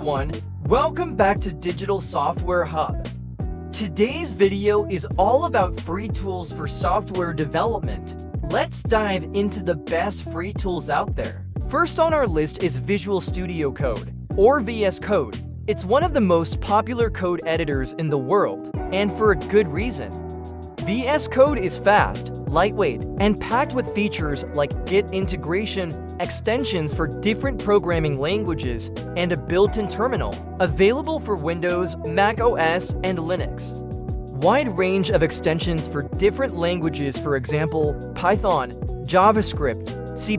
everyone, welcome back to Digital Software Hub. Today's video is all about free tools for software development. Let's dive into the best free tools out there. First on our list is Visual Studio Code, or VS Code. It's one of the most popular code editors in the world, and for a good reason. VS Code is fast, lightweight, and packed with features like Git integration, extensions for different programming languages, and a built-in terminal, available for Windows, Mac OS, and Linux. Wide range of extensions for different languages, for example, Python, JavaScript, C++.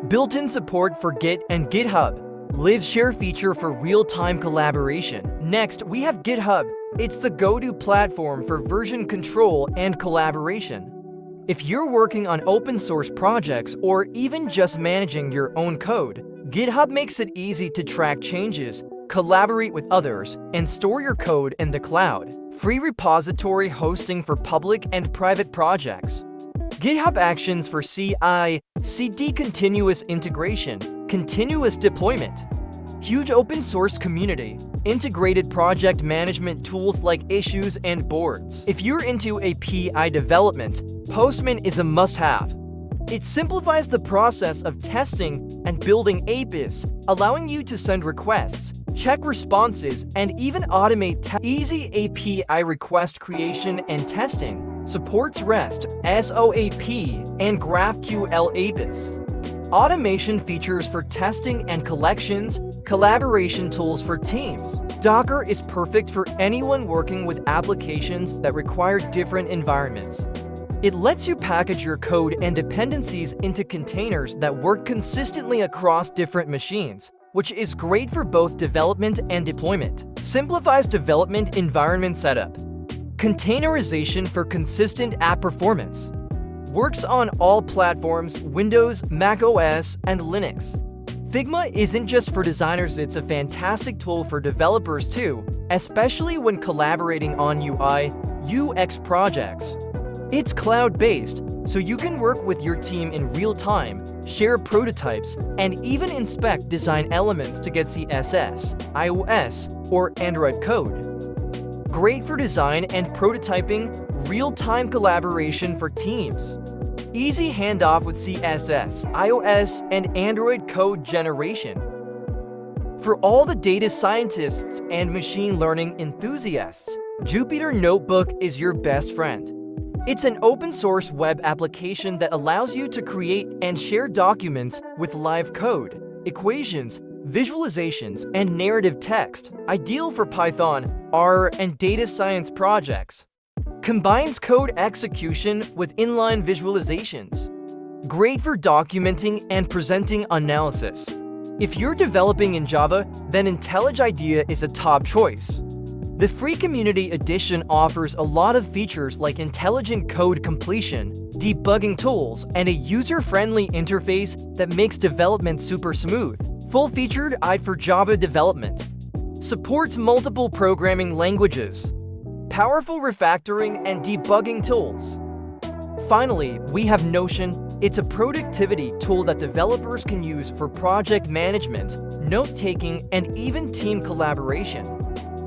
Built-in support for Git and GitHub. Live share feature for real-time collaboration. Next, we have GitHub. It's the go-to platform for version control and collaboration. If you're working on open source projects or even just managing your own code, GitHub makes it easy to track changes, collaborate with others, and store your code in the cloud. Free repository hosting for public and private projects. GitHub Actions for CI/CD continuous integration, continuous deployment. Huge open source community, integrated project management tools like issues and boards. If you're into API development, Postman is a must-have. It simplifies the process of testing and building APIs, allowing you to send requests, check responses, and even automate easy API request creation and testing. Supports REST, SOAP, and GraphQL APIs. Automation features for testing and collections, collaboration tools for teams. Docker is perfect for anyone working with applications that require different environments. It lets you package your code and dependencies into containers that work consistently across different machines, which is great for both development and deployment. Simplifies development environment setup. Containerization for consistent app performance. Works on all platforms, Windows, Mac OS, and Linux. Figma isn't just for designers, it's a fantastic tool for developers too, especially when collaborating on UI/UX projects. It's cloud-based, so you can work with your team in real time, share prototypes, and even inspect design elements to get CSS, iOS, or Android code. Great for design and prototyping, real-time collaboration for teams. Easy handoff with CSS, iOS, and Android code generation. For all the data scientists and machine learning enthusiasts, Jupyter Notebook is your best friend. It's an open-source web application that allows you to create and share documents with live code, equations, visualizations, and narrative text, ideal for Python, R, and data science projects. Combines code execution with inline visualizations. Great for documenting and presenting analysis. If you're developing in Java, then IntelliJ IDEA is a top choice. The free community edition offers a lot of features like intelligent code completion, debugging tools, and a user-friendly interface that makes development super smooth. Full-featured IDE for Java development. Supports multiple programming languages. Powerful refactoring and debugging tools. Finally, we have Notion. It's a productivity tool that developers can use for project management, note-taking, and even team collaboration.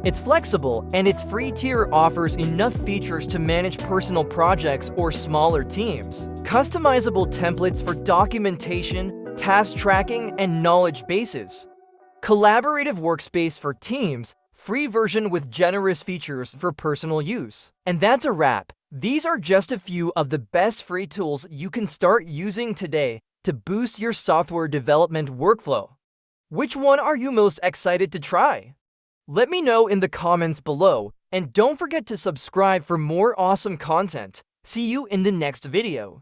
It's flexible, and its free tier offers enough features to manage personal projects or smaller teams. Customizable templates for documentation, task tracking, and knowledge bases. Collaborative workspace for teams, free version with generous features for personal use. And that's a wrap. These are just a few of the best free tools you can start using today to boost your software development workflow. Which one are you most excited to try? Let me know in the comments below, and don't forget to subscribe for more awesome content. See you in the next video.